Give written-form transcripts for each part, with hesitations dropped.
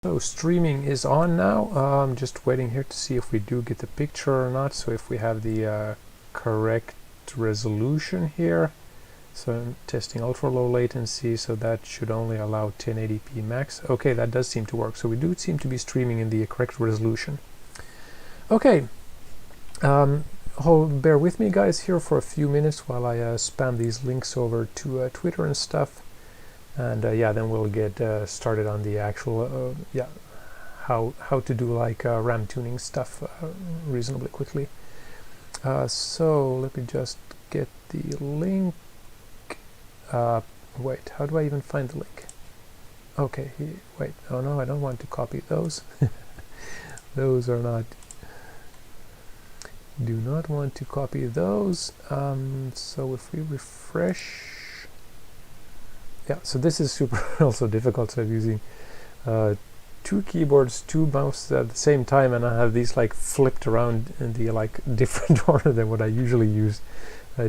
So streaming is on now. I'm just waiting here to see if we do get the picture or not. So if we have the correct resolution here. So I'm testing ultra low latency, so that should only allow 1080p max. Okay, that does seem to work. So we do seem to be streaming in the correct resolution. Okay, bear with me guys here for a few minutes while I spam these links over to Twitter and stuff. And yeah, then we'll get started on the actual how to do like RAM tuning stuff reasonably quickly. So let me just get the link. Wait, how do I even find the link? Okay, wait, oh no, I don't want to copy those. Those are not, do not want to copy those. So if we refresh, yeah, so this is super also difficult. So I'm using two keyboards, two mouses at the same time, and I have these like flipped around in the like different order than what I usually use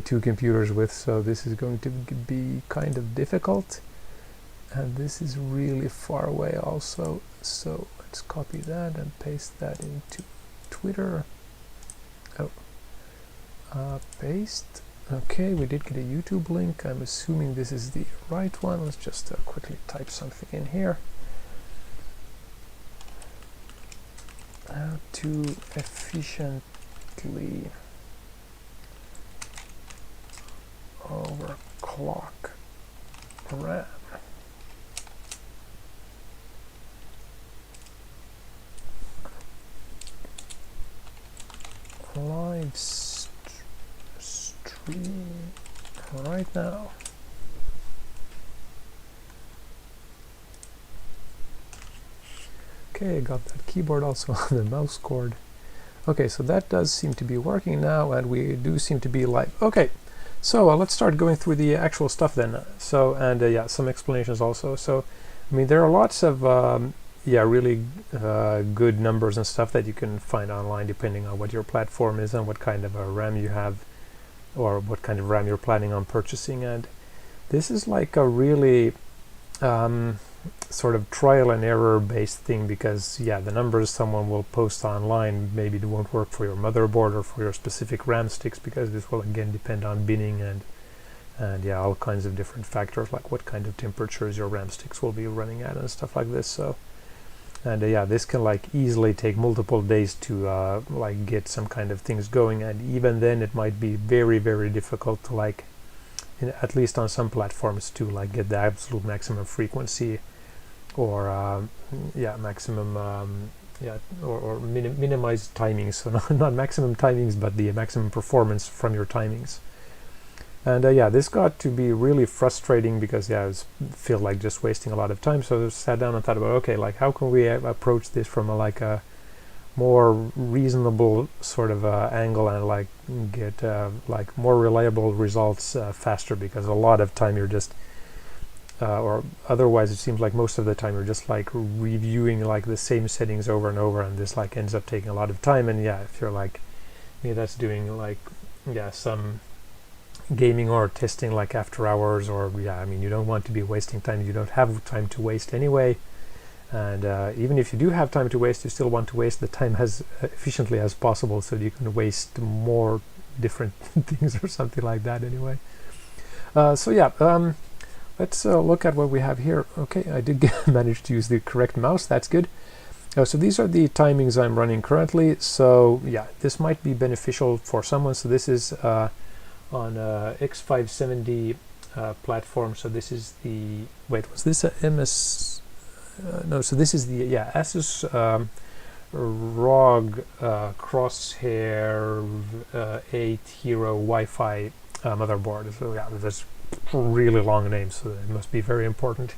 two computers with. So this is going to be kind of difficult, and this is really far away also. So let's copy that and paste that into Twitter. Oh, paste. Okay, we did get a YouTube link. I'm assuming this is the right one. Let's just quickly type something in here. How to efficiently overclock RAM. Live stream right now. Okay, I got that keyboard also on the mouse cord. Okay, so that does seem to be working now, and we do seem to be live. Okay, so let's start going through the actual stuff then. So, and yeah, some explanations also. So, I mean, there are lots of yeah, really good numbers and stuff that you can find online depending on what your platform is and what kind of RAM you have, or what kind of RAM you're planning on purchasing. And this is like a really sort of trial and error based thing, because yeah, the numbers someone will post online maybe it won't work for your motherboard or for your specific RAM sticks, because this will again depend on binning and yeah, all kinds of different factors, like what kind of temperatures your RAM sticks will be running at and stuff like this. So, and yeah, this can like easily take multiple days to like get some kind of things going, and even then it might be very, very difficult to like, at least on some platforms, to like get the absolute maximum frequency, or yeah, maximum yeah, or minimize timings. So not maximum timings, but the maximum performance from your timings. And yeah, this got to be really frustrating, because yeah, I feel like just wasting a lot of time. So I sat down and thought about, okay, like how can we approach this from like a more reasonable sort of angle, and like get like more reliable results faster, because a lot of time you're just or otherwise it seems like most of the time you're just like reviewing like the same settings over and over, and this like ends up taking a lot of time. And yeah, if you're like me, that's doing like, yeah, some gaming or testing like after hours, or yeah, I mean, you don't want to be wasting time. You don't have time to waste anyway. And even if you do have time to waste, you still want to waste the time as efficiently as possible, so you can waste more different things or something like that anyway. So yeah, let's look at what we have here. Okay, I did manage to use the correct mouse. That's good. So these are the timings I'm running currently. So yeah, this might be beneficial for someone. So this is on X570 platform. So this is the, wait, was this a MS? No, so this is the, yeah, Asus ROG Crosshair 8 Hero Wi-Fi motherboard. So yeah, that's a really long name, so it must be very important.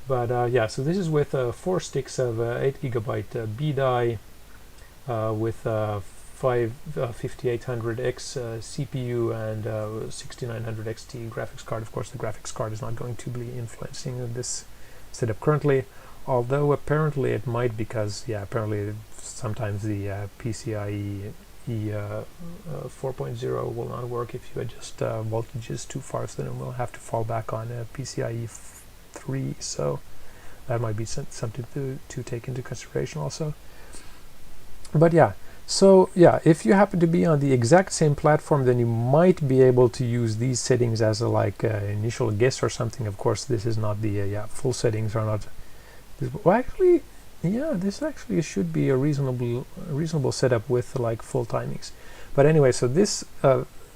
But yeah, so this is with 4 sticks of 8GB B die with 5800X CPU and 6900 XT graphics card. Of course, the graphics card is not going to be influencing this setup currently, although apparently it might, because yeah, apparently sometimes the PCIe 4.0 will not work if you adjust voltages too far, so then we'll have to fall back on PCIe 3. So that might be something to take into consideration also. But yeah, so yeah, if you happen to be on the exact same platform, then you might be able to use these settings as a initial guess or something. Of course, this is not the full settings are not. Well, actually, yeah, this actually should be a reasonable setup with like full timings. But anyway, so this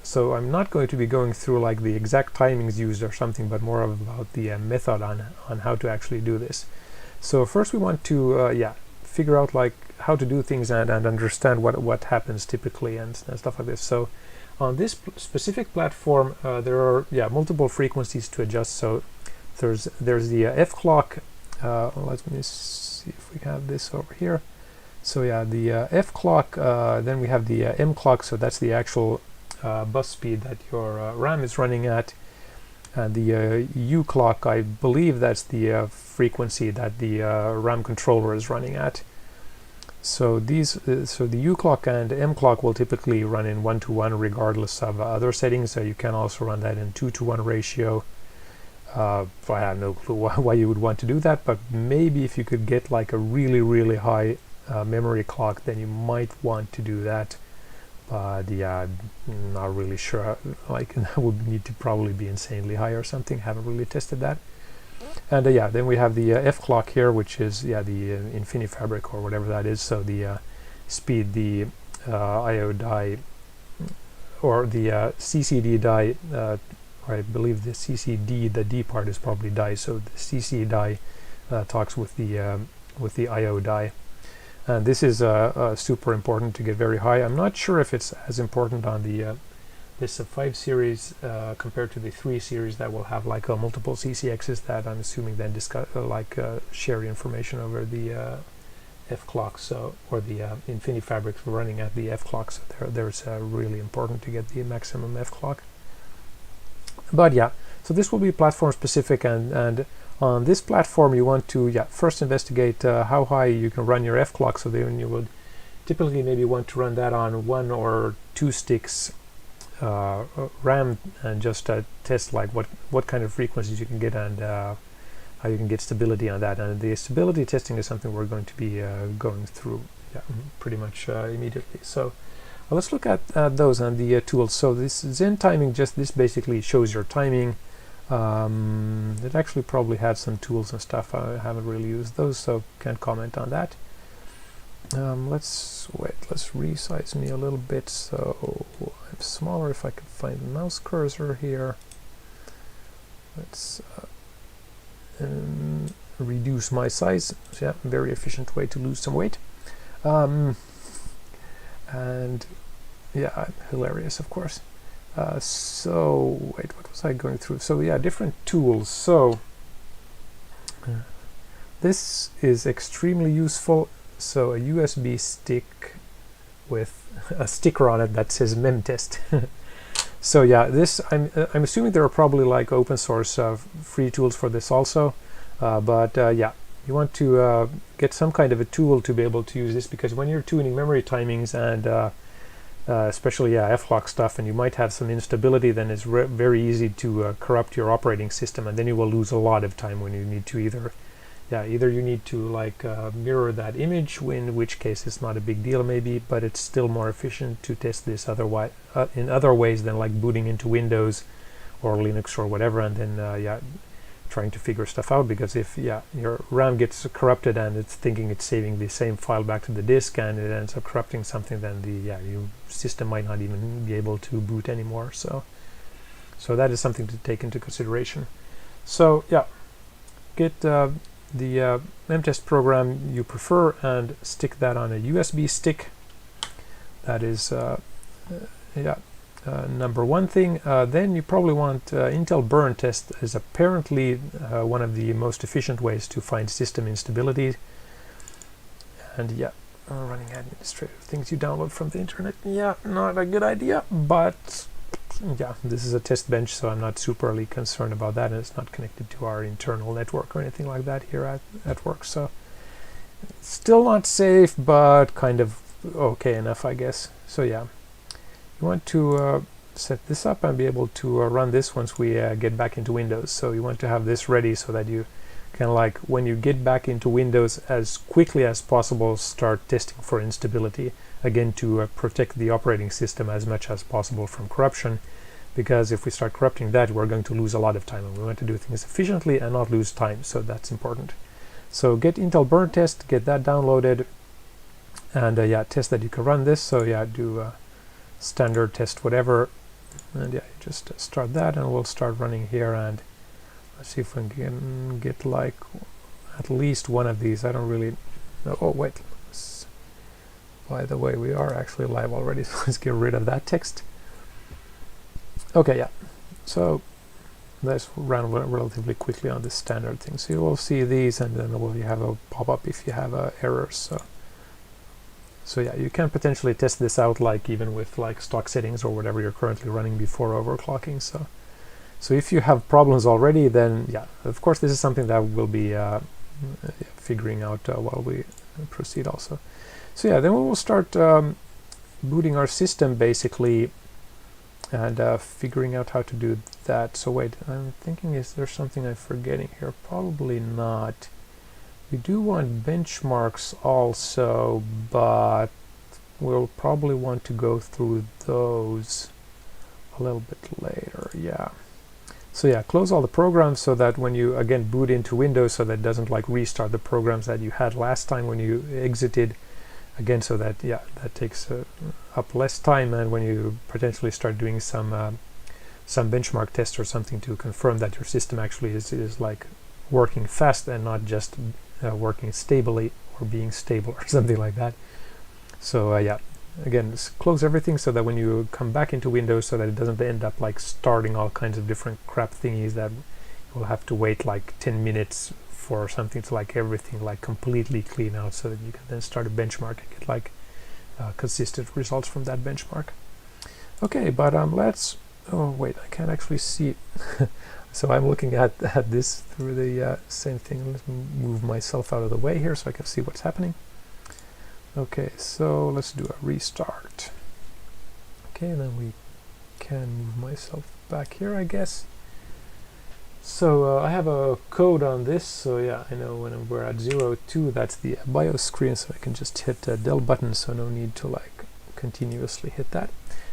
so I'm not going to be going through like the exact timings used or something, but more about the method on how to actually do this. So first we want to figure out like how to do things and understand what happens typically and stuff like this. So on this specific platform, there are multiple frequencies to adjust. So there's the F clock. Let me see if we have this over here. So yeah, the F clock. Then we have the M clock. So that's the actual bus speed that your RAM is running at. And the U clock, I believe that's the frequency that the RAM controller is running at. So these, so the U clock and M clock will typically run in 1-to-1 regardless of other settings. So you can also run that in 2-to-1 ratio. I have no clue why you would want to do that, but maybe if you could get like a really high memory clock, then you might want to do that. But yeah, I'm not really sure. Like that would need to probably be insanely high or something. Haven't really tested that. And then we have the F clock here, which is the InfiniFabric or whatever that is. So the speed the I/O die or the CCD die. I believe the CCD, the D part is probably die. So the CC die talks with the I/O die. And this is super important to get very high. I'm not sure if it's as important on the this 5 series compared to the 3 series that will have like multiple CCXs that I'm assuming then share information over the F clock. So or the InfiniFabric running at the F clock. So there's really important to get the maximum F clock. But yeah, so this will be platform specific, and on this platform you want to first investigate how high you can run your F clock. So then you would typically maybe want to run that on 1 or 2 sticks RAM and just test like what kind of frequencies you can get and how you can get stability on that. And the stability testing is something we're going to be going through pretty much immediately. So let's look at those and the tools. So this Zen timing, this basically shows your timing. It actually probably had some tools and stuff. I haven't really used those, so can't comment on that. Let's resize me a little bit so I'm smaller. If I can find the mouse cursor here, let's reduce my size. So very efficient way to lose some weight. And hilarious, of course. So wait, what was I going through? So different tools. So this is extremely useful. So a USB stick with a sticker on it that says memtest. So this I'm assuming there are probably like open source free tools for this also. But you want to get some kind of a tool to be able to use this, because when you're tuning memory timings and especially F-lock stuff, and you might have some instability, then it's very easy to corrupt your operating system, and then you will lose a lot of time when you need to either you need to like mirror that image, in which case it's not a big deal maybe, but it's still more efficient to test this otherwise in other ways than like booting into Windows or Linux or whatever, and then trying to figure stuff out. Because if your RAM gets corrupted and it's thinking it's saving the same file back to the disk and it ends up corrupting something, then your system might not even be able to boot anymore. So that is something to take into consideration. So get the memtest program you prefer and stick that on a USB stick. That is number one thing. Then you probably want Intel burn test is apparently one of the most efficient ways to find system instability. And running administrative things you download from the internet, not a good idea, but this is a test bench, so I'm not superly concerned about that, and it's not connected to our internal network or anything like that here at work. So it's still not safe, but kind of okay enough, I guess. So you want to set this up and be able to run this once we get back into Windows. So you want to have this ready so that you kind of like when you get back into Windows, as quickly as possible start testing for instability, again to protect the operating system as much as possible from corruption, because if we start corrupting that, we're going to lose a lot of time, and we want to do things efficiently and not lose time, so that's important. So get Intel burn test, get that downloaded, and yeah, test that you can run this. So yeah, do standard test whatever, and yeah, just start that, and we'll start running here, and let's see if we can get like at least one of these. I don't really know. Oh wait, by the way, we are actually live already, so let's get rid of that text. Okay, yeah, so let's run relatively quickly on this standard thing. So you will see these, and then you have a pop-up if you have errors. So yeah, you can potentially test this out, like even with like stock settings or whatever you're currently running before overclocking. So if you have problems already, then yeah, of course this is something that we'll be figuring out while we proceed also. So yeah, then we will start booting our system basically, and figuring out how to do that. So wait, I'm thinking, is there something I'm forgetting here? Probably not. We do want benchmarks also, but we'll probably want to go through those a little bit later. Yeah. So yeah, close all the programs so that when you again boot into Windows, so that it doesn't like restart the programs that you had last time when you exited. Again, so that yeah, that takes up less time, and when you potentially start doing some benchmark test or something to confirm that your system actually is like working fast and not just working stably or being stable or something like that. So yeah, again, close everything so that when you come back into Windows, so that it doesn't end up like starting all kinds of different crap thingies that you'll have to wait like 10 minutes for something to like everything like completely clean out, so that you can then start a benchmark and get like consistent results from that benchmark. Okay, but let's, oh wait, I can't actually see it. So I'm looking at this through the same thing. Let me move myself out of the way here so I can see what's happening. Okay, so let's do a restart. Okay, and then we can move myself back here, I guess. So I have a code on this, so yeah, I know when we're at 02, that's the BIOS screen, so I can just hit the del button, so no need to like continuously hit that.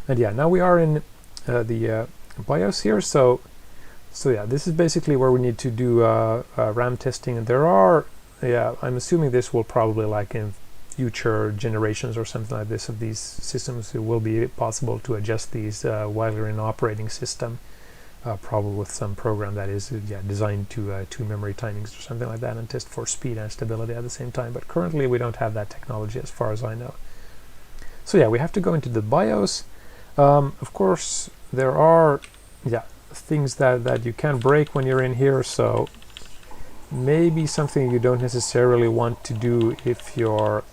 And yeah, now we are in the BIOS here, so yeah, this is basically where we need to do RAM testing, and there are, yeah, I'm assuming this will probably like in future generations or something like this of these systems, it will be possible to adjust these while you're in operating system. Probably with some program that is designed to tune memory timings or something like that and test for speed and stability at the same time. But currently we don't have that technology as far as I know. So yeah, we have to go into the BIOS. Of course, there are things that you can break when you're in here. So maybe something you don't necessarily want to do if you're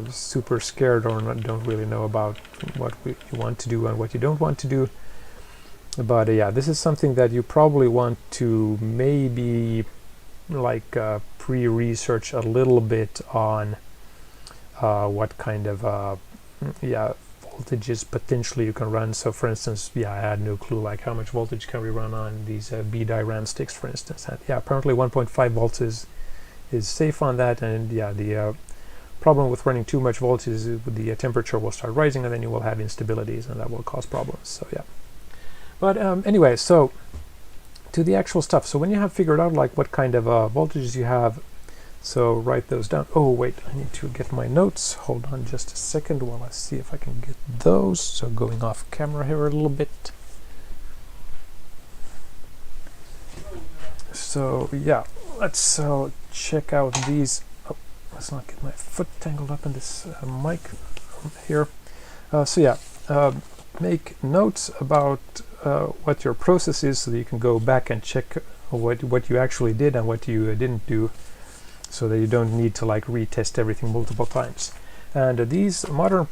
super scared or don't really know about what you want to do and what you don't want to do. But yeah, this is something that you probably want to maybe like pre-research a little bit on what kind of voltages potentially you can run. So for instance, yeah, I had no clue like how much voltage can we run on these BDI RAM sticks, for instance. And yeah, apparently 1.5 volts is safe on that, and yeah, the problem with running too much voltage is the temperature will start rising, and then you will have instabilities, and that will cause problems. So yeah. But anyway, so to the actual stuff. So when you have figured out like what kind of voltages you have, so write those down. Oh wait, I need to get my notes. Hold on just a second while I see if I can get those. So going off camera here a little bit. So yeah, let's check out these. Oh, let's not get my foot tangled up in this mic here. So yeah, make notes about what your process is, so that you can go back and check what you actually did and what you didn't do, so that you don't need to like retest everything multiple times. And these modern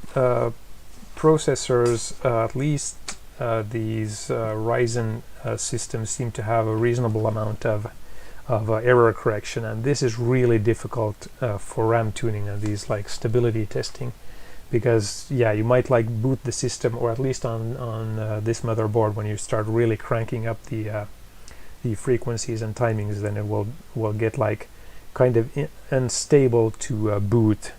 processors, at least these Ryzen systems, seem to have a reasonable amount of error correction, and this is really difficult for RAM tuning and these like stability testing. Because yeah, you might like boot the system, or at least on this motherboard, when you start really cranking up the the frequencies and timings, then it will get like kind of unstable to boot.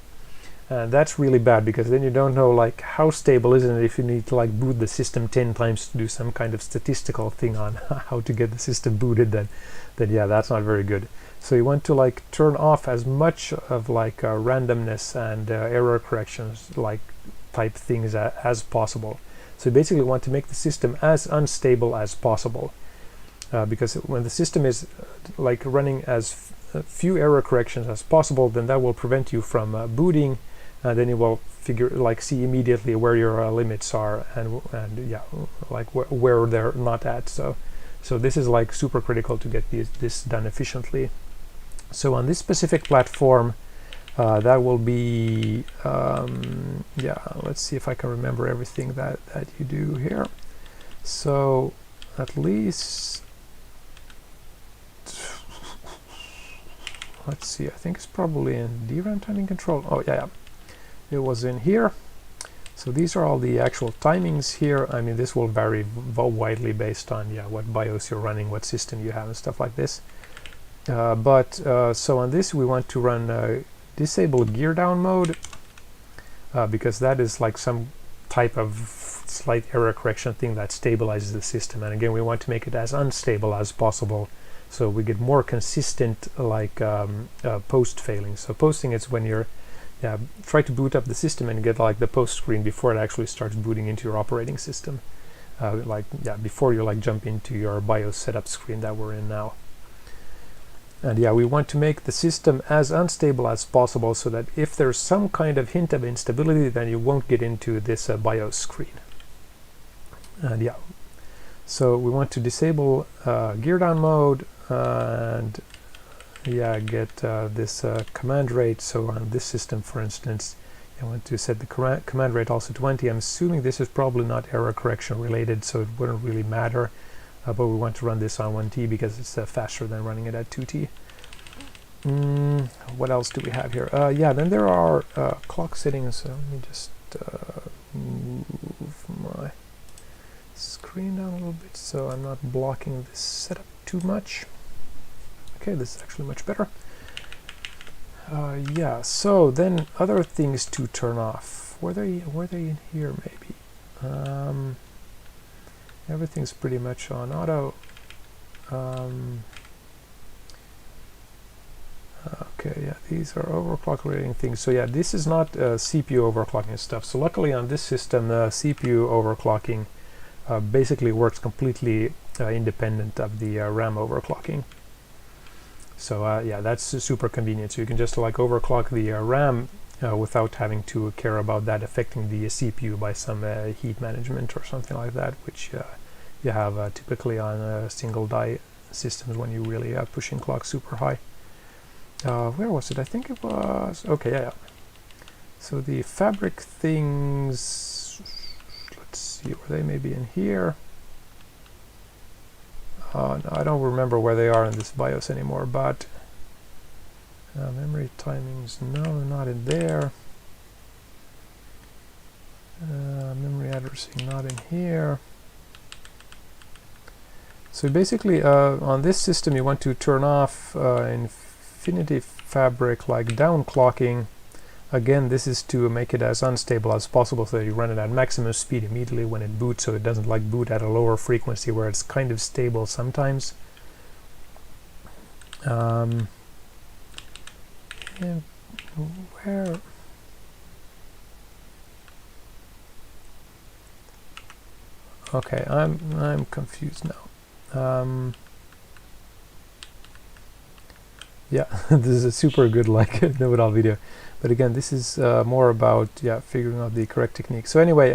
And that's really bad, because then you don't know like how stable is it if you need to like boot the system 10 times to do some kind of statistical thing on how to get the system booted. Then yeah, that's not very good. So you want to like turn off as much of like randomness and error corrections like type things as possible. So you basically want to make the system as unstable as possible, because when the system is like running as few error corrections as possible, then that will prevent you from booting. Then you will see immediately where your limits are, and yeah, like where they're not at. So this is like super critical to get this done efficiently. So on this specific platform, that will be yeah, let's see if I can remember everything that you do here. So at least, let's see, I think it's probably in DRAM timing control. Oh yeah, it was in here. So these are all the actual timings here. I mean, this will vary widely based on what BIOS you're running, what system you have, and stuff like this. So on this we want to run disable gear down mode, because that is like some type of slight error correction thing that stabilizes the system. And again, we want to make it as unstable as possible, so we get more consistent like post failing. So posting is when you're try to boot up the system and get like the post screen before it actually starts booting into your operating system, before you like jump into your BIOS setup screen that we're in now. And we want to make the system as unstable as possible, so that if there's some kind of hint of instability, then you won't get into this BIOS screen. And so we want to disable gear down mode, and get this command rate. So on this system, for instance, I want to set the command rate also 20. I'm assuming this is probably not error correction related, so it wouldn't really matter. But we want to run this on 1T because it's faster than running it at 2T. What else do we have here? Then there are clock settings. So let me just move my screen down a little bit so I'm not blocking this setup too much. Okay, this is actually much better. So then other things to turn off. Were they in here maybe? Everything's pretty much on auto. Okay, these are overclock relating things. So this is not CPU overclocking stuff. So luckily on this system, CPU overclocking basically works completely independent of the RAM overclocking. So that's super convenient. So you can just like overclock the RAM without having to care about that affecting the CPU by some heat management or something like that, which you have typically on single die systems when you really are pushing clocks super high. Where was it? I think it was... Okay, So the fabric things... Let's see, were they maybe in here? No, I don't remember where they are in this BIOS anymore, but... memory timings, no, not in there. Memory addressing, not in here. So basically, on this system, you want to turn off Infinity Fabric like downclocking. Again, this is to make it as unstable as possible, so that you run it at maximum speed immediately when it boots, so it doesn't like boot at a lower frequency where it's kind of stable sometimes. And where? Okay, I'm confused now. This is a super good like know-it-all video, but again, this is more about figuring out the correct technique. So anyway,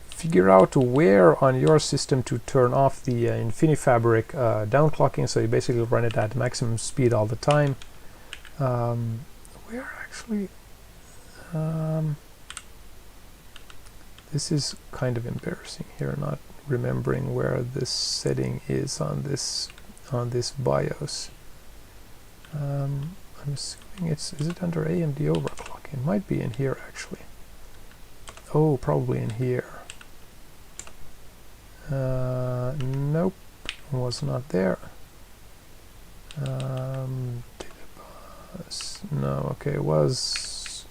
figure out where on your system to turn off the InfiniFabric downclocking, so you basically run it at maximum speed all the time. Where actually? This is kind of embarrassing here, not remembering where this setting is on this BIOS. I'm assuming is it under AMD overclocking? It might be in here actually. Oh, probably in here. Nope. was not there. No, okay, it was,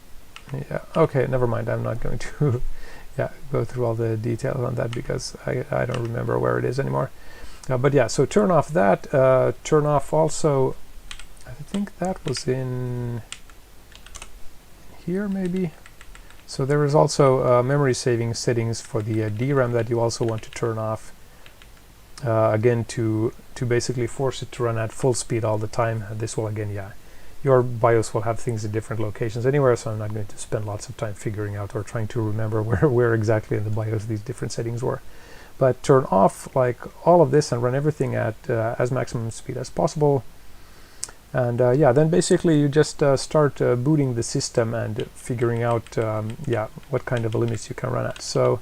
yeah, okay, never mind. I'm not going to yeah, go through all the details on that because I don't remember where it is anymore. But yeah, so turn off that, turn off also, I think that was in here maybe. So there is also memory saving settings for the DRAM that you also want to turn off. Again, to basically force it to run at full speed all the time. This will, again, yeah, your BIOS will have things in different locations anywhere, so I'm not going to spend lots of time figuring out or trying to remember where exactly in the BIOS these different settings were. But turn off like all of this and run everything at as maximum speed as possible. And yeah, then basically you just start booting the system and figuring out yeah, what kind of limits you can run at. So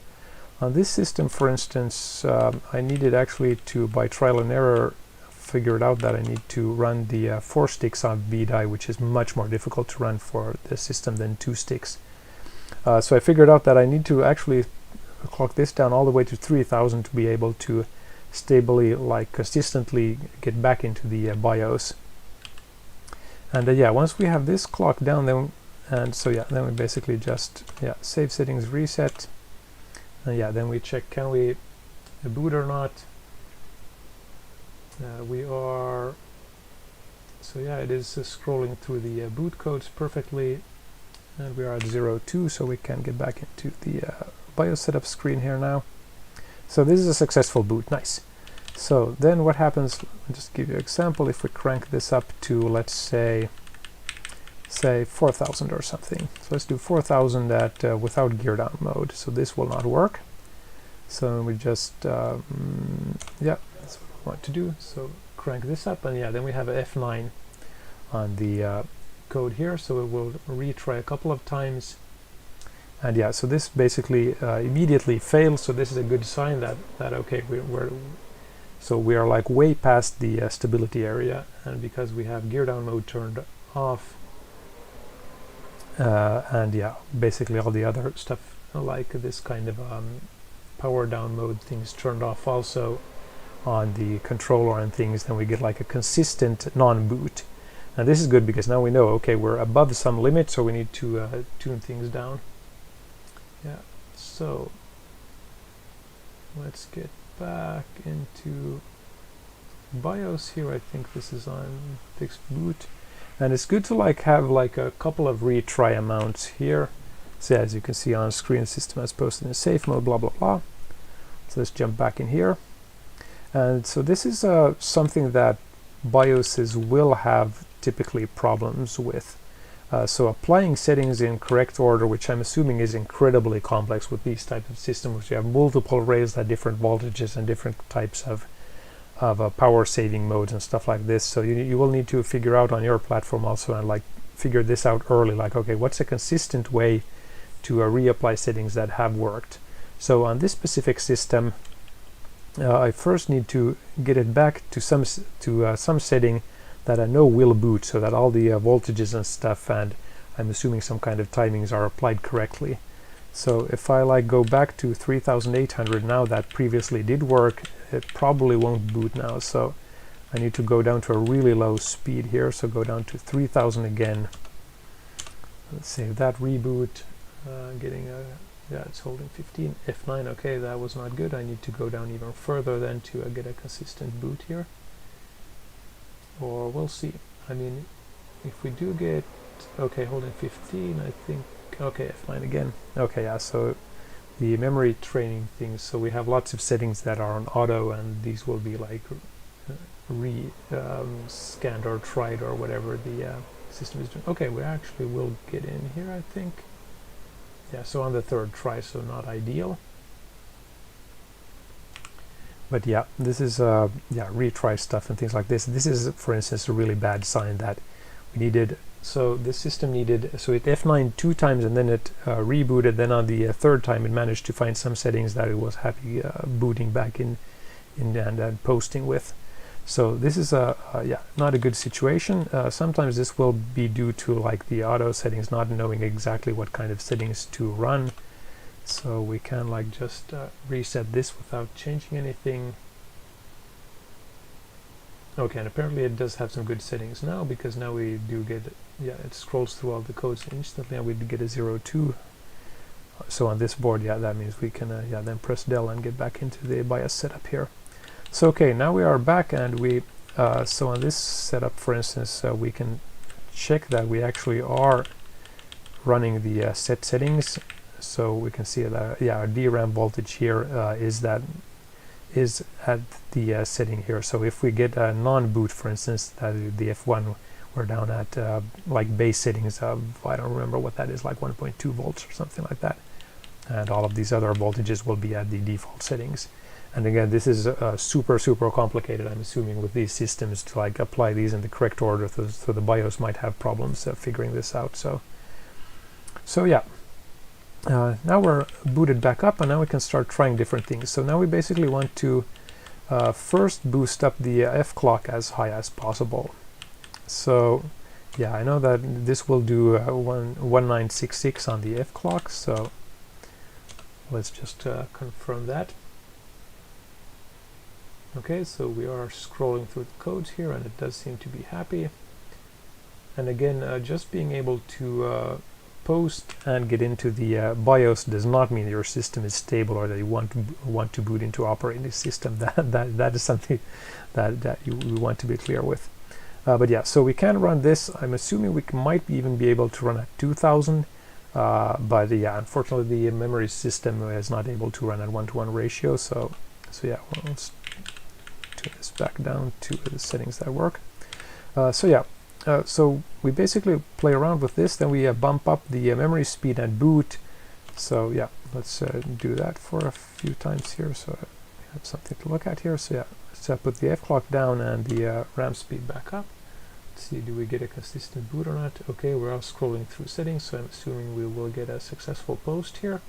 on this system, for instance, I needed actually to, by trial and error, figure it out that I need to run the 4 sticks on VDI, which is much more difficult to run for the system than 2 sticks. So I figured out that I need to actually clock this down all the way to 3000 to be able to stably, like consistently get back into the BIOS. And yeah, once we have this clock down, then, and so yeah, then we basically just, yeah, save settings, reset. And yeah, then we check, can we boot or not? We are, so yeah, it is scrolling through the boot codes perfectly, and we are at 02, so we can get back into the BIOS setup screen here now. So this is a successful boot, nice. So then what happens, I'll just give you an example. If we crank this up to, let's say 4,000 or something. So let's do 4,000 at without gear down mode. So this will not work. So we just, yeah, that's what I want to do. So crank this up, and yeah, then we have a F9 on the code here. So it will retry a couple of times. And yeah, so this basically immediately fails. So this is a good sign that okay, we are like way past the stability area, and because we have gear down mode turned off, and yeah, basically all the other stuff like this kind of power down mode things turned off also on the controller and things, then we get like a consistent non-boot. And this is good because now we know, okay, we're above some limit, so we need to tune things down. Yeah, so let's get back into BIOS here. I think this is on fixed boot, and it's good to like have like a couple of retry amounts here. So as you can see on screen, the system has posted in safe mode, blah blah blah. So let's jump back in here, and so this is something that BIOSes will have typically problems with. So applying settings in correct order, which I'm assuming is incredibly complex with these types of systems, which you have multiple rails at different voltages and different types of power saving modes and stuff like this. So you will need to figure out on your platform also and like figure this out early, like, okay, what's a consistent way to reapply settings that have worked. So on this specific system, I first need to get it back to some setting that I know will boot, so that all the voltages and stuff, and I'm assuming some kind of timings, are applied correctly. So if I like go back to 3800 now, that previously did work, it probably won't boot now. So I need to go down to a really low speed here, so go down to 3000 again. Let's save that, reboot, getting a, yeah, it's holding 15, F9, okay, that was not good. I need to go down even further then to get a consistent boot here. Or we'll see. I mean, if we do get, okay, holding 15, I think, okay, F9 again. Okay, yeah, so the memory training things, so we have lots of settings that are on auto, and these will be like scanned or tried or whatever the system is doing. Okay, we actually will get in here, I think. Yeah, so on the third try, so not ideal. But yeah, this is yeah, retry stuff and things like this. This is, for instance, a really bad sign that we needed. So this system needed, so it F9 2 times and then it rebooted. Then on the third time, it managed to find some settings that it was happy booting back in and posting with. So this is yeah, not a good situation. Sometimes this will be due to like the auto settings not knowing exactly what kind of settings to run. So we can like just reset this without changing anything. Okay, and apparently it does have some good settings now, because now we do get, yeah, it scrolls through all the codes instantly, and we get a 02. So on this board, yeah, that means we can yeah, then press del and get back into the BIOS setup here. So okay, now we are back, and we so on this setup, for instance, we can check that we actually are running the set settings. So we can see that, yeah, our DRAM voltage here is at the setting here. So if we get a non-boot, for instance, that the F1, we're down at like base settings of, I don't remember what that is, like 1.2 volts or something like that, and all of these other voltages will be at the default settings. And again, this is super complicated, I'm assuming, with these systems to like apply these in the correct order, so the BIOS might have problems figuring this out. So yeah, now we're booted back up, and now we can start trying different things. So now we basically want to first boost up the F clock as high as possible. So yeah, I know that this will do 1966 on the F clock, so let's just confirm that. Okay, so we are scrolling through the codes here, and it does seem to be happy. And again, just being able to post and get into the BIOS does not mean your system is stable, or that you want to boot into operating system. That is something that you want to be clear with. But yeah, so we can run this. I'm assuming we might even be able to run at 2000, but yeah, unfortunately the memory system is not able to run at 1-to-1 ratio. So yeah, well, let's turn this back down to the settings that work. So yeah. So we basically play around with this, then we bump up the memory speed and boot. So yeah, let's do that for a few times here, so we have something to look at here. So yeah, let's put the F clock down and the RAM speed back up. Let's see, do we get a consistent boot or not? Okay, we're all scrolling through settings, so I'm assuming we will get a successful post here.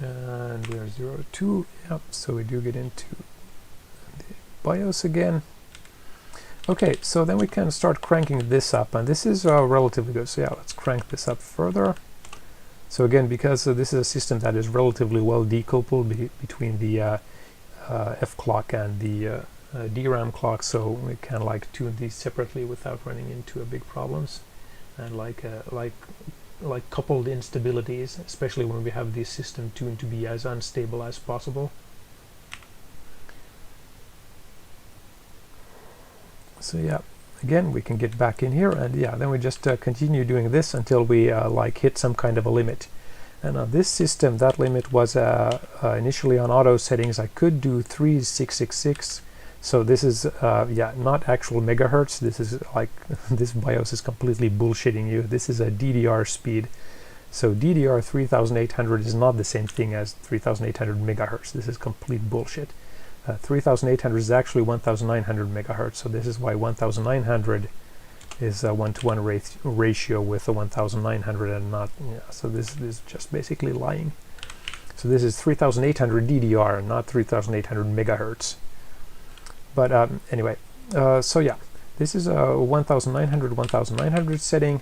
And we are 02, yep, so we do get into the BIOS again. Okay, so then we can start cranking this up, and this is relatively good. So yeah, let's crank this up further. So again, because this is a system that is relatively well decoupled between the F clock and the DRAM clock, so we can like tune these separately without running into big problems, and like coupled instabilities, especially when we have the system tuned to be as unstable as possible. So yeah, again, we can get back in here, and yeah, then we just continue doing this until we like hit some kind of a limit. And on this system, that limit was initially on auto settings. I could do 3666. So this is yeah, not actual megahertz. This is like this BIOS is completely bullshitting you. This is a DDR speed. So DDR 3800 is not the same thing as 3800 megahertz. This is complete bullshit. 3800 is actually 1900 megahertz, so this is why 1900 is a 1-to-1 ratio with a 1900 and not, yeah, so this is just basically lying. So this is 3800 DDR, not 3800 megahertz. But anyway, so yeah, this is a 1900 setting,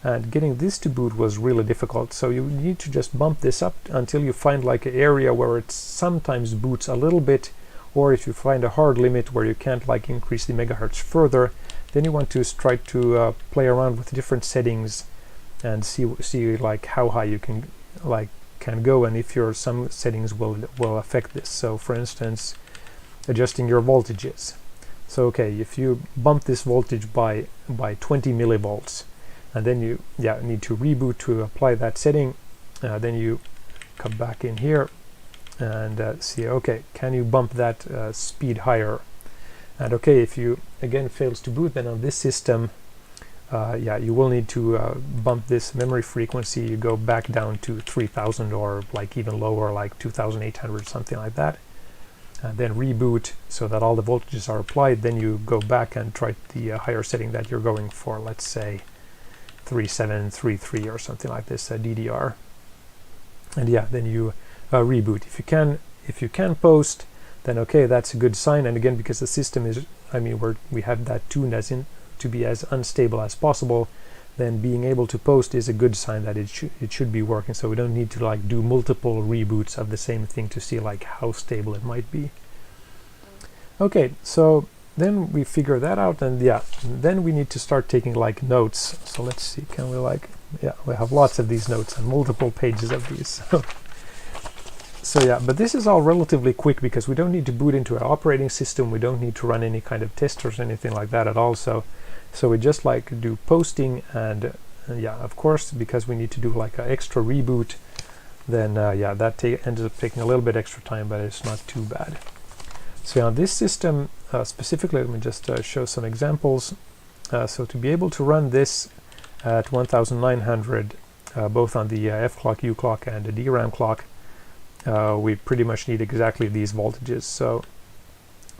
and getting this to boot was really difficult. So you need to just bump this up until you find like an area where it sometimes boots a little bit, or if you find a hard limit where you can't like increase the megahertz further, then you want to try to play around with different settings and see like how high you can go, and if your some settings will affect this. So for instance, adjusting your voltages. So okay, if you bump this voltage by 20 millivolts, and then you need to reboot to apply that setting, then you come back in here and see, okay, can you bump that speed higher? And okay, if you again fails to boot, then on this system, yeah, you will need to bump this memory frequency. You go back down to 3000, or like even lower, like 2800, something like that, and then reboot so that all the voltages are applied. Then you go back and try the higher setting that you're going for, let's say 3733 or something like this, DDR, and yeah, then you reboot. If you can post, then okay, that's a good sign. And again, because the system is, I mean, we have that tuned as in to be as unstable as possible, then being able to post is a good sign that it should be working. So we don't need to like do multiple reboots of the same thing to see like how stable it might be. Okay, so then we figure that out, and yeah, then we need to start taking like notes. So let's see, can we like, yeah, we have lots of these notes and multiple pages of these. So yeah, but this is all relatively quick because we don't need to boot into an operating system. We don't need to run any kind of testers or anything like that at all. So we just like do posting, and yeah, of course, because we need to do like an extra reboot, then yeah, that ends up taking a little bit extra time, but it's not too bad. So on this system specifically, let me just show some examples. So to be able to run this at 1900, both on the F clock, U clock, and the DRAM clock, we pretty much need exactly these voltages. So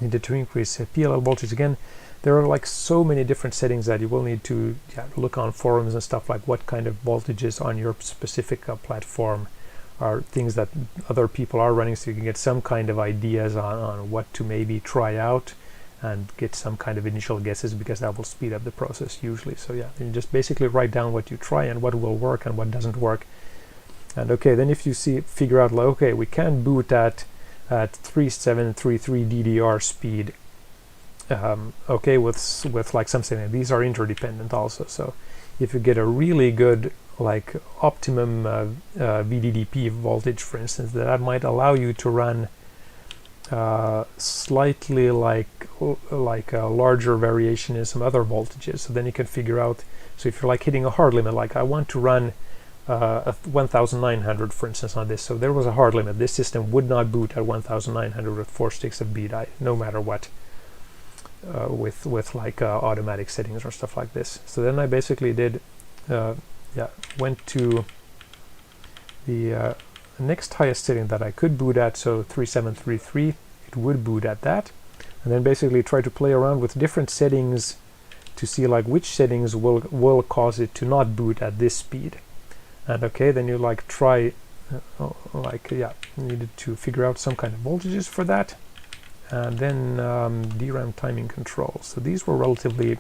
needed to increase PLL voltage again. There are like so many different settings that you will need to look on forums and stuff, like what kind of voltages on your specific platform are things that other people are running, so you can get some kind of ideas on what to maybe try out and get some kind of initial guesses, because that will speed up the process usually. So yeah, you just basically write down what you try and what will work and what doesn't work. And okay, then if you figure out like, okay, we can boot at 3733 DDR speed, okay, with like something, these are interdependent also. So if you get a really good like optimum VDDP voltage, for instance, that might allow you to run slightly like a larger variation in some other voltages. So then you can figure out, so if you're like hitting a hard limit, like I want to run 1900 for instance on this, so there was a hard limit. This system would not boot at 1900 with 4 sticks of B die, no matter what, with like automatic settings or stuff like this. So then I basically did went to the next highest setting that I could boot at, so 3733, it would boot at that, and then basically try to play around with different settings to see like which settings will cause it to not boot at this speed. And okay, then you like try needed to figure out some kind of voltages for that, and then DRAM timing control. So these were relatively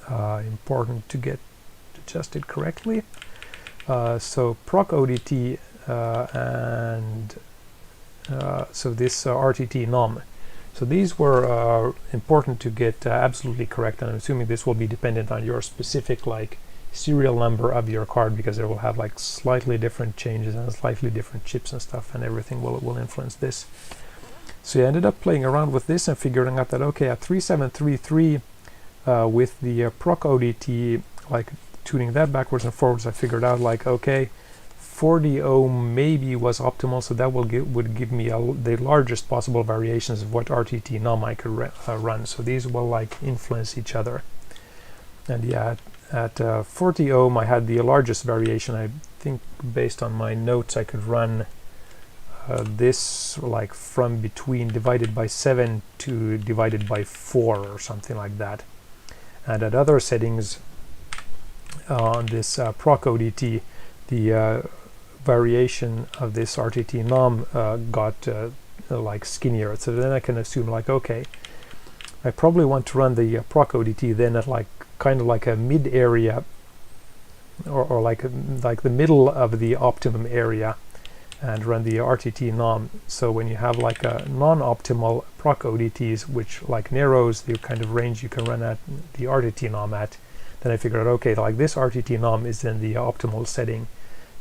important to get adjusted correctly. So proc ODT and so this RTT nom. So these were important to get absolutely correct, and I'm assuming this will be dependent on your specific like serial number of your card, because it will have like slightly different changes and slightly different chips and stuff, and everything will influence this. So I ended up playing around with this and figuring out that okay, at 3733 with the proc ODT, like tuning that backwards and forwards, I figured out like okay, 40 ohm maybe was optimal, so that would give me the largest possible variations of what RTT nom I could run. So these will like influence each other. And yeah, at 40 ohm I had the largest variation. I think based on my notes I could run this like from between divided by 7 to divided by 4 or something like that. And at other settings on this proc ODT, the variation of this RTT nom got like skinnier. So then I can assume like okay, I probably want to run the proc ODT then at like kind of like a mid area, or like the middle of the optimum area, and run the RTT nom. So when you have like a non-optimal proc ODTs, which like narrows the kind of range you can run at the RTT nom at, then I figured out okay, like this RTT nom is in the optimal setting,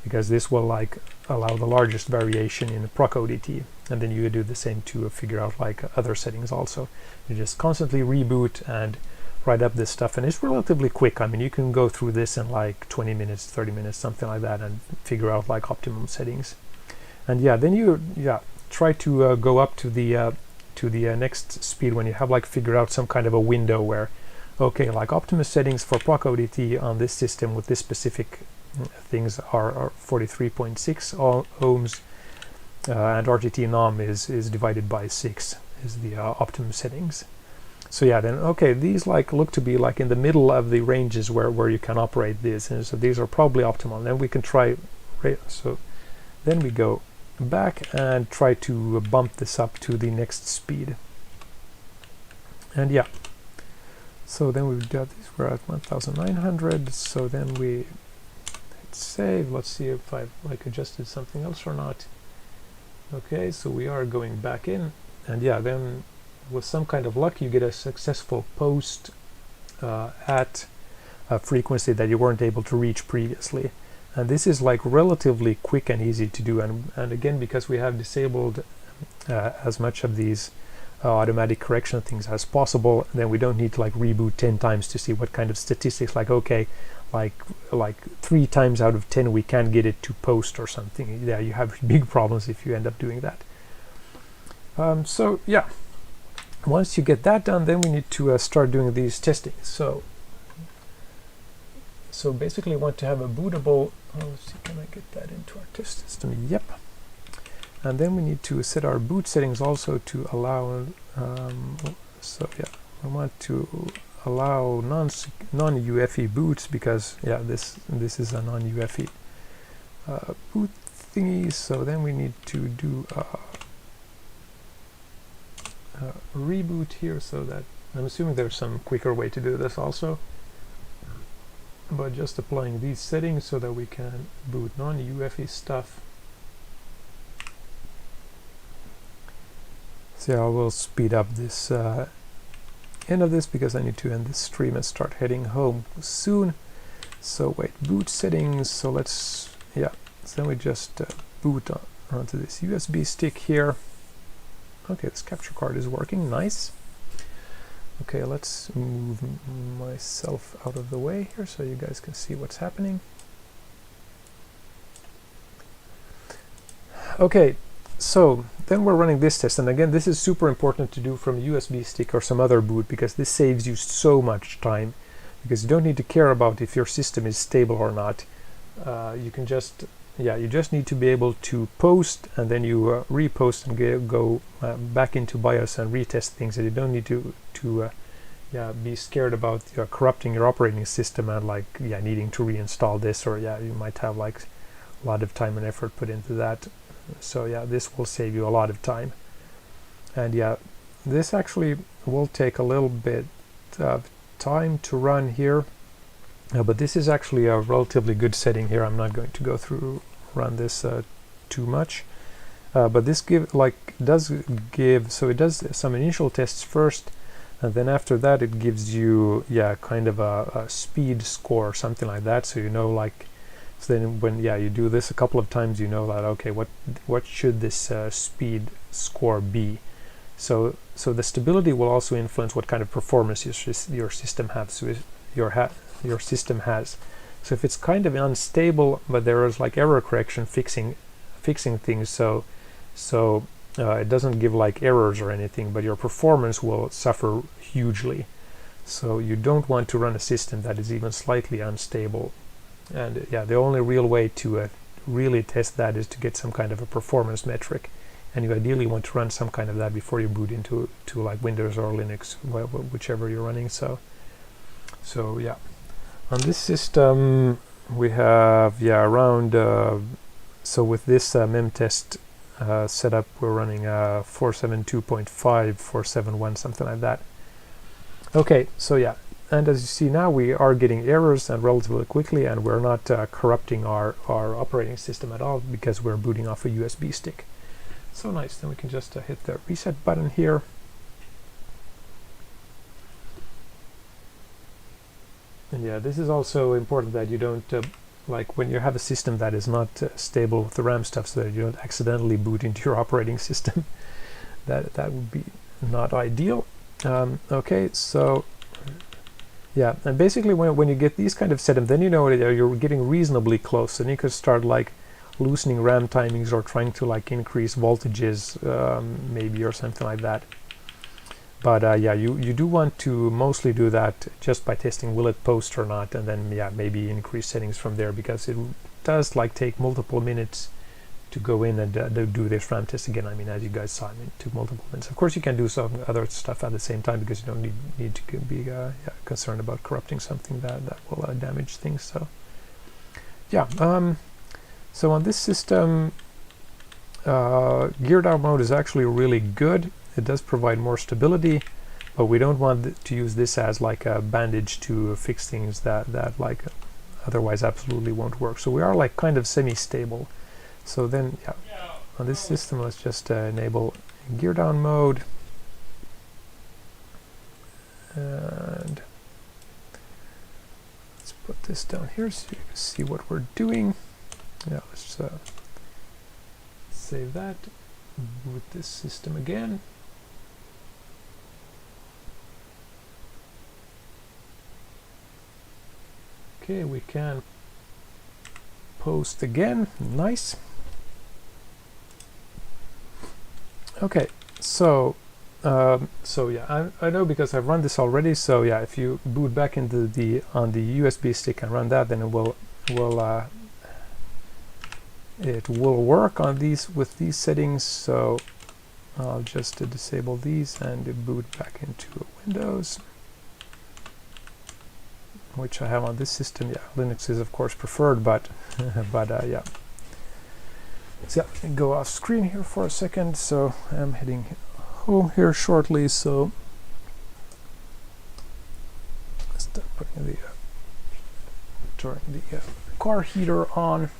because this will like allow the largest variation in the proc ODT. And then you do the same to figure out like other settings also. You just constantly reboot and write up this stuff, and it's relatively quick. I mean, you can go through this in like 20 minutes, 30 minutes, something like that, and figure out like optimum settings. And yeah, then you try to go up to the next speed when you have like figured out some kind of a window where okay, like optimum settings for proc ODT on this system with this specific things are 43.6 ohms, and RTT nom is divided by 6 is the optimum settings. So yeah, then okay, these like look to be like in the middle of the ranges where you can operate this, and so these are probably optimal. Then we can try, so then we go back and try to bump this up to the next speed. And yeah, so then we've got this, we're at 1900, so then we hit save. Let's see if I've like adjusted something else or not. Okay, so we are going back in, and yeah, then with some kind of luck you get a successful post at a frequency that you weren't able to reach previously. And this is like relatively quick and easy to do, and again, because we have disabled as much of these automatic correction things as possible, then we don't need to like reboot 10 times to see what kind of statistics, like okay, like 3 times out of 10 we can't get it to post or something. Yeah, you have big problems if you end up doing that. So yeah, once you get that done, then we need to start doing these testing. So basically we want to have a bootable, let's see, can I get that into our test system? Yep. And then we need to set our boot settings also to allow, so yeah, I want to allow non-UEFI boots, because yeah, this is a non-UEFI boot thingy. So then we need to do a reboot here, so that I'm assuming there's some quicker way to do this also, but just applying these settings so that we can boot non-UEFI stuff. So I will speed up this end of this because I need to end this stream and start heading home soon. So wait, boot settings. So let's, yeah, so then we just boot onto this USB stick here. Okay, this capture card is working, nice. Okay, let's move myself out of the way here so you guys can see what's happening. Okay, so then we're running this test, and again, this is super important to do from a USB stick or some other boot, because this saves you so much time, because you don't need to care about if your system is stable or not. You can just, yeah, you just need to be able to post, and then you repost and go back into BIOS and retest things, and you don't need to yeah, be scared about corrupting your operating system and like, yeah, needing to reinstall this, or yeah, you might have like a lot of time and effort put into that. So yeah, this will save you a lot of time. And yeah, this actually will take a little bit of time to run here, but this is actually a relatively good setting here. I'm not going to go through run this too much, but this does give, so it does some initial tests first, and then after that it gives you, yeah, kind of a speed score or something like that, so you know, like, so then when, yeah, you do this a couple of times, you know that, okay, what should this speed score be. So the stability will also influence what kind of performance your system has. So your system has. So if it's kind of unstable, but there is like error correction fixing things, so it doesn't give like errors or anything, but your performance will suffer hugely. So you don't want to run a system that is even slightly unstable. And yeah, the only real way to really test that is to get some kind of a performance metric, and you ideally want to run some kind of that before you boot into like Windows or Linux, whichever you're running. So yeah, on this system we have, yeah, around so with this memtest setup, we're running 472.5, 471, something like that. Okay, so yeah, and as you see now, we are getting errors and relatively quickly, and we're not corrupting our operating system at all because we're booting off a USB stick. So nice. Then we can just hit the reset button here. And yeah, this is also important that you don't, like when you have a system that is not stable with the RAM stuff, so that you don't accidentally boot into your operating system. that would be not ideal. Okay, so yeah, and basically when you get these kind of setup, then you know that you're getting reasonably close, and you could start like loosening RAM timings or trying to like increase voltages maybe, or something like that. But yeah, you do want to mostly do that just by testing will it post or not, and then yeah, maybe increase settings from there, because it does like take multiple minutes to go in and do this RAM test again. I mean, as you guys saw, it took multiple minutes. Of course, you can do some other stuff at the same time, because you don't need to be yeah, concerned about corrupting something that will damage things. So yeah, so on this system, gear down mode is actually really good. It does provide more stability, but we don't want to use this as like a bandage to fix things that like otherwise absolutely won't work. So we are like kind of semi-stable. So then, yeah, on this system, let's just enable gear down mode. and let's put this down here so you can see what we're doing. Yeah, let's save that, boot this system again. Okay, we can post again. Nice. Okay, so yeah, I know because I've run this already. So yeah, if you boot back into on the USB stick and run that, then it will work on these with these settings. So I'll just disable these and boot back into Windows, which I have on this system. Yeah, Linux is of course preferred, but yeah. So yeah, go off screen here for a second. So I'm heading home here shortly. So let's start putting the turning the car heater on.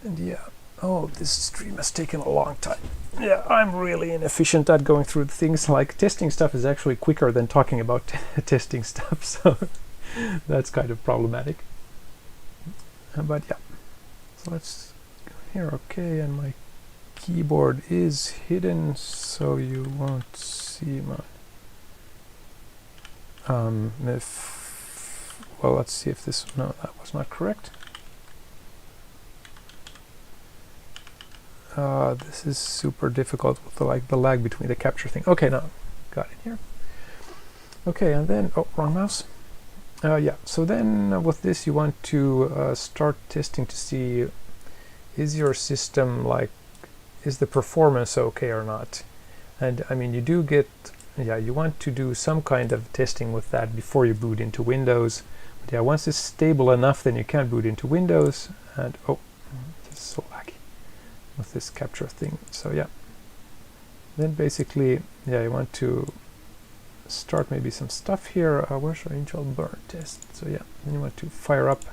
And yeah, oh, this stream has taken a long time. Yeah, I'm really inefficient at going through things. Like testing stuff is actually quicker than talking about testing stuff, so that's kind of problematic. But yeah, so let's go here. Okay, and my keyboard is hidden, so you won't see my well, let's see if this, no, that was not correct. This is super difficult with the lag between the capture thing. Okay, now got it here. Okay, and then, oh, wrong mouse. Yeah, so then with this you want to start testing to see, is your system is the performance okay or not? And I mean, you do get, yeah, you want to do some kind of testing with that before you boot into Windows. But yeah, once it's stable enough, then you can boot into Windows. And oh, this is so laggy with this capture thing. So yeah, then basically, yeah, you want to start maybe some stuff here. Where's our Intel burn test? So yeah, then you want to fire up,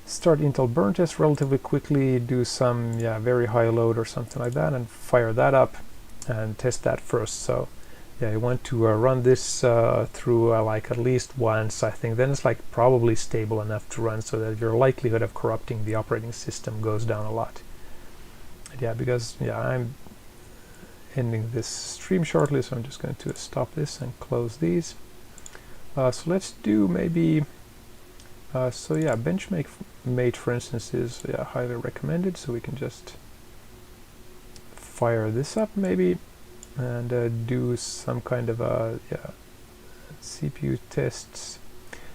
start Intel burn test relatively quickly, do some, yeah, very high load or something like that, and fire that up and test that first. So yeah, you want to run this through like at least once, I think. Then it's like probably stable enough to run so that your likelihood of corrupting the operating system goes down a lot. Yeah, because yeah, I'm ending this stream shortly, so I'm just going to stop this and close these. So let's do maybe, so yeah, Benchmate for instance is, yeah, highly recommended, so we can just fire this up maybe and do some kind of yeah, CPU tests.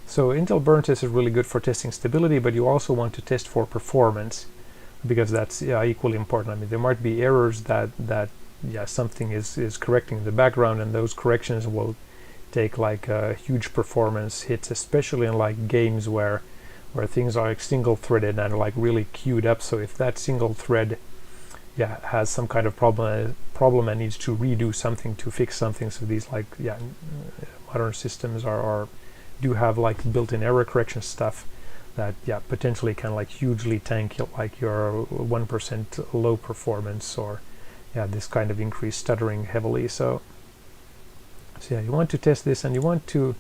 So Intel burn test is really good for testing stability, but you also want to test for performance, because that's, yeah, equally important. I mean, there might be errors that yeah, something is correcting in the background, and those corrections will take like huge performance hits, especially in like games where things are like single threaded and like really queued up. So if that single thread, yeah, has some kind of problem and needs to redo something to fix something, so these like, yeah, modern systems do have like built-in error correction stuff that, yeah, potentially can like hugely tank like your 1% low performance, or yeah, this kind of increased stuttering heavily. So yeah, you want to test this, and you want to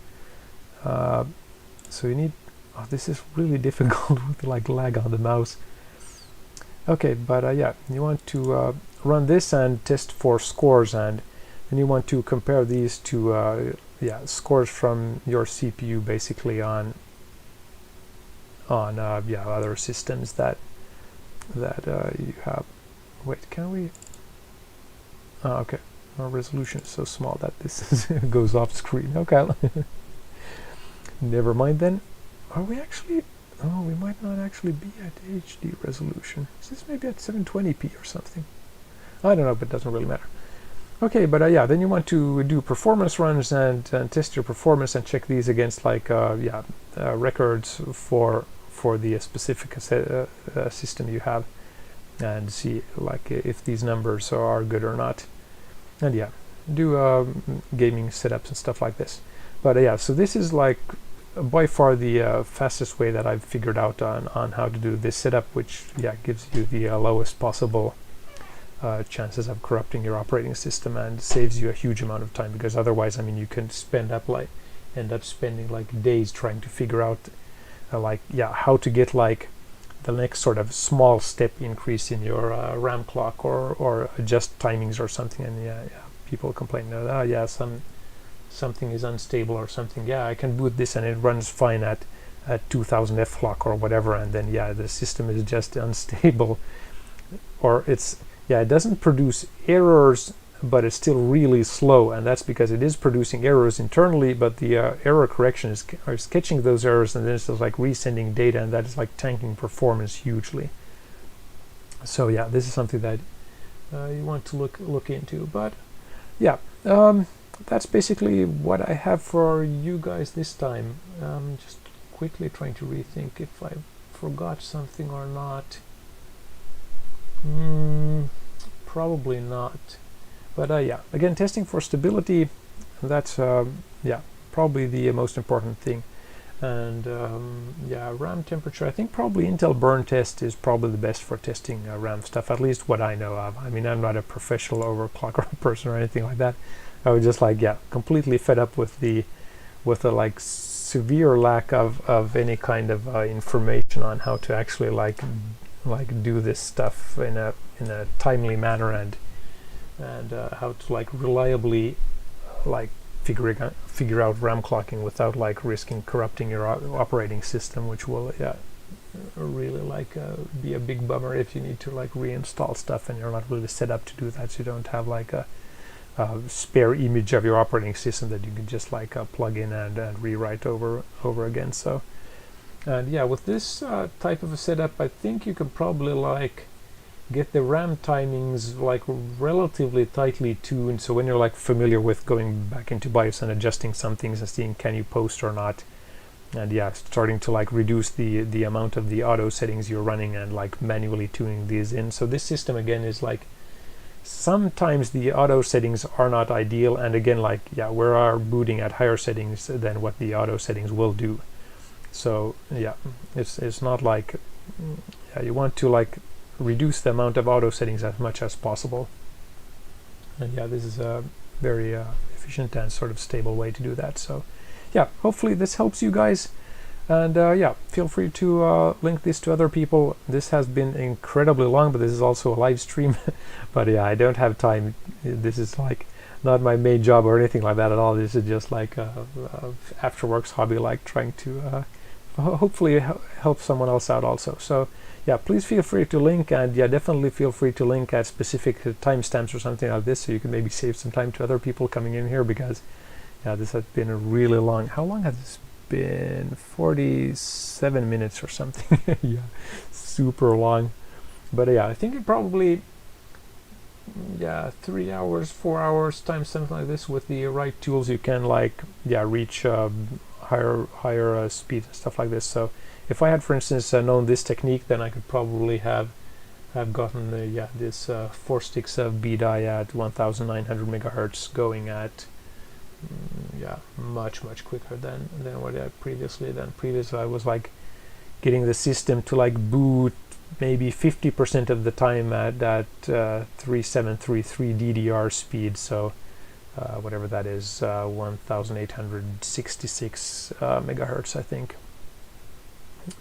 so you need, oh, this is really difficult with like lag on the mouse. Okay, but yeah, you want to run this and test for scores, and then you want to compare these to yeah, scores from your CPU basically on yeah, other systems that you have. Wait, can we? Okay, our resolution is so small that this goes off screen. Okay, never mind then. Are we actually? Oh, we might not actually be at HD resolution. Is this maybe at 720p or something? I don't know, but it doesn't really matter. Okay, but yeah, then you want to do performance runs and test your performance and check these against like yeah, records for the specific system you have, and see like if these numbers are good or not. And yeah, do gaming setups and stuff like this. But yeah, so this is like by far the fastest way that I've figured out on how to do this setup, which, yeah, gives you the lowest possible chances of corrupting your operating system, and saves you a huge amount of time, because otherwise, I mean, you can end up spending like days trying to figure out how to get like the next sort of small step increase in your RAM clock, or adjust timings or something. And people complain that something is unstable or something. I can boot this and it runs fine at 2000 F clock or whatever, and then the system is just unstable, or it doesn't produce errors, but it's still really slow, and that's because it is producing errors internally, but the error correction is catching those errors, and then it's just like resending data, and that is like tanking performance hugely. So this is something that you want to look into. But that's basically what I have for you guys this time. Just quickly trying to rethink if I forgot something or not. Probably not. But again, testing for stability, that's probably the most important thing. And RAM temperature, I think probably Intel burn test is probably the best for testing RAM stuff, at least what I know of. I mean, I'm not a professional overclocker person or anything like that. I was just like completely fed up with the like severe lack of any kind of information on how to actually like do this stuff in a timely manner, and how to like reliably like figure out RAM clocking without like risking corrupting your operating system, which will really like be a big bummer if you need to like reinstall stuff and you're not really set up to do that, so you don't have like a spare image of your operating system that you can just like plug in and rewrite over again. So and with this type of a setup, I think you can probably like get the RAM timings like relatively tightly tuned, so when you're like familiar with going back into BIOS and adjusting some things and seeing can you post or not, and starting to like reduce the amount of the auto settings you're running and like manually tuning these in. So this system again is like sometimes the auto settings are not ideal, and again like we are booting at higher settings than what the auto settings will do. So it's not like you want to like reduce the amount of auto settings as much as possible, and this is a very efficient and sort of stable way to do that. So hopefully this helps you guys, and feel free to link this to other people. This has been incredibly long, but this is also a live stream. But I don't have time. This is like not my main job or anything like that at all. This is just like a after-works hobby, like trying to hopefully help someone else out also. So please feel free to link, and definitely feel free to link at specific timestamps or something like this, so you can maybe save some time to other people coming in here, because this has been a really long. How long has this been? 47 minutes or something. Super long. But I think it probably 3 hours, 4 hours times something like this. With the right tools you can like reach higher speed and stuff like this. So if I had, for instance, known this technique, then I could probably have gotten this 4 sticks of BDI at 1900 megahertz going at much quicker than what I previously done. Previously I was like getting the system to like boot maybe 50% of the time at that 3733 DDR speed, so whatever that is, 1866 megahertz I think.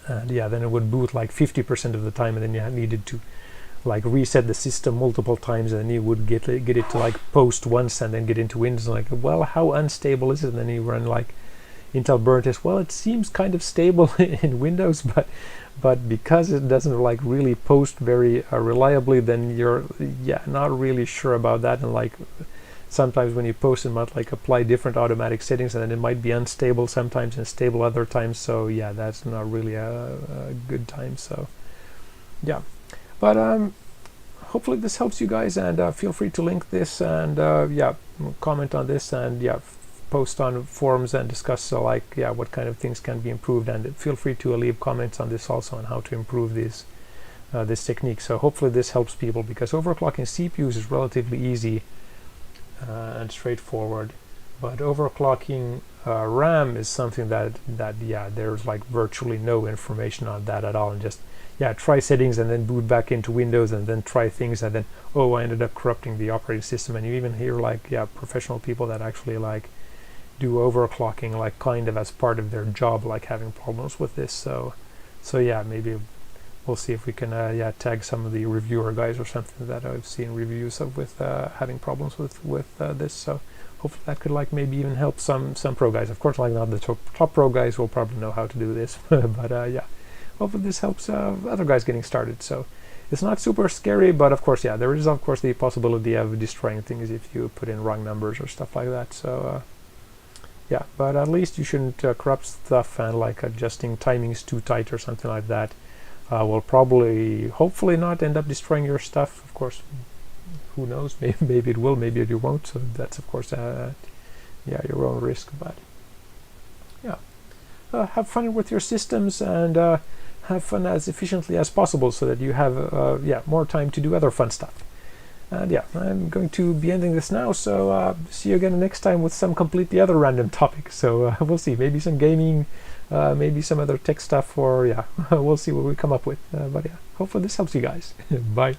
And then it would boot like 50% of the time, and then you needed to like reset the system multiple times, and then you would get it to like post once and then get into Windows, like, well, how unstable is it? And then you run like Intel burn test. Well, it seems kind of stable in Windows, but because it doesn't like really post very reliably, then you're not really sure about that. And like sometimes when you post, it might like apply different automatic settings, and then it might be unstable sometimes and stable other times. So that's not really a good time. So but hopefully this helps you guys, and feel free to link this, and comment on this, and post on forums and discuss what kind of things can be improved, and feel free to leave comments on this also on how to improve this technique. So hopefully this helps people, because overclocking CPUs is relatively easy and straightforward. But overclocking RAM is something that yeah, there's like virtually no information on that at all, and just yeah, try settings and then boot back into Windows and then try things, and then oh, I ended up corrupting the operating system. And you even hear like yeah, professional people that actually like do overclocking like kind of as part of their job, like having problems with this. So yeah, maybe we'll see if we can yeah, tag some of the reviewer guys or something that I've seen reviews of with having problems with this. So hopefully that could like maybe even help some pro guys. Of course, like not the top pro guys will probably know how to do this, but yeah, hopefully this helps other guys getting started. So it's not super scary, but of course, yeah, there is of course the possibility of destroying things if you put in wrong numbers or stuff like that. So yeah, but at least you shouldn't corrupt stuff, and like adjusting timings too tight or something like that will probably, hopefully not end up destroying your stuff. Of course, who knows, maybe it will, maybe it won't, so that's of course yeah, your own risk. But yeah, have fun with your systems, and have fun as efficiently as possible so that you have yeah, more time to do other fun stuff. And yeah, I'm going to be ending this now, so see you again next time with some completely other random topic. So we'll see, maybe some gaming, maybe some other tech stuff, or yeah, we'll see what we come up with. But yeah, hopefully this helps you guys. Bye.